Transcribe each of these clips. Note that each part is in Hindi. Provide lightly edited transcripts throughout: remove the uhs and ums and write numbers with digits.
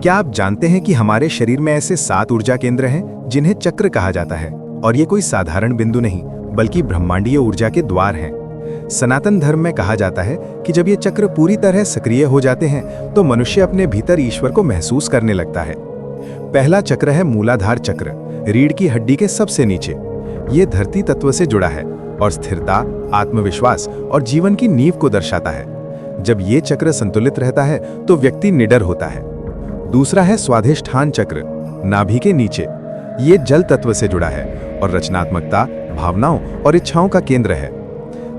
क्या आप जानते हैं कि हमारे शरीर में ऐसे 7 ऊर्जा केंद्र हैं जिन्हें चक्र कहा जाता है? और ये कोई साधारण बिंदु नहीं बल्कि ब्रह्मांडीय ऊर्जा के द्वार हैं। सनातन धर्म में कहा जाता है कि जब ये चक्र पूरी तरह सक्रिय हो जाते हैं तो मनुष्य अपने भीतर ईश्वर को महसूस करने लगता है। पहला चक्र है मूलाधार चक्र, रीढ़ की हड्डी के सबसे नीचे। ये धरती तत्व से जुड़ा है और स्थिरता, आत्मविश्वास और जीवन की नींव को दर्शाता है। जब ये चक्र संतुलित रहता है तो व्यक्ति निडर होता है। दूसरा है स्वाधिष्ठान चक्र, नाभि के नीचे। ये जल तत्व से जुड़ा है और रचनात्मकता, भावनाओं और इच्छाओं का केंद्र है।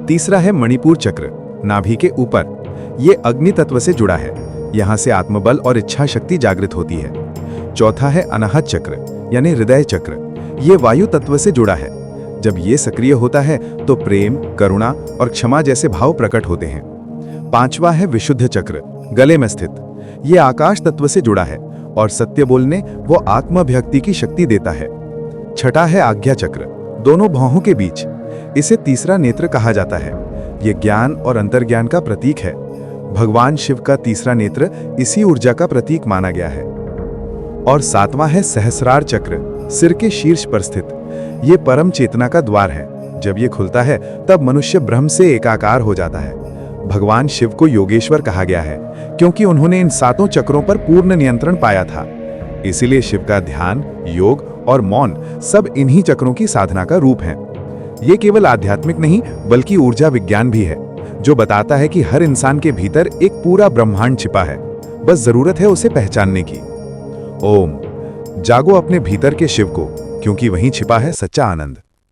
तीसरा है मणिपुर चक्र, नाभि के ऊपर। ये अग्नि तत्व से जुड़ा है, यहाँ से आत्मबल और इच्छा शक्ति जागृत होती है। चौथा है अनाहत चक्र यानी हृदय चक्र। ये वायु तत्व से जुड़ा है। जब ये सक्रिय होता है तो प्रेम, करुणा और क्षमा जैसे भाव प्रकट होते हैं। पांचवा है विशुद्ध चक्र, गले में स्थित। ये आकाश तत्व से जुड़ा है और सत्य बोलने वो आत्माभिव्यक्ति की शक्ति देता है। छठा है आज्ञा चक्र, दोनों भौहों के बीच। इसे तीसरा नेत्र कहा जाता है। ये ज्ञान और अंतर्ज्ञान का प्रतीक है। भगवान शिव का तीसरा नेत्र इसी ऊर्जा का प्रतीक माना गया है। और सातवां है सहस्रार चक्र, सिर के शीर्ष पर स्थित। ये परम चेतना का द्वार है। जब ये खुलता है तब मनुष्य ब्रह्म से एकाकार हो जाता है। भगवान शिव को योगेश्वर कहा गया है क्योंकि उन्होंने इन 7 चक्रों पर पूर्ण नियंत्रण पाया था। इसीलिए शिव का ध्यान, योग और मौन सब इन्हीं चक्रों की साधना का रूप हैं। ये केवल आध्यात्मिक नहीं बल्कि ऊर्जा विज्ञान भी है, जो बताता है कि हर इंसान के भीतर एक पूरा ब्रह्मांड छिपा है, बस जरूरत है उसे पहचानने की। ओम, जागो अपने भीतर के शिव को, क्योंकि वहीं छिपा है सच्चा आनंद।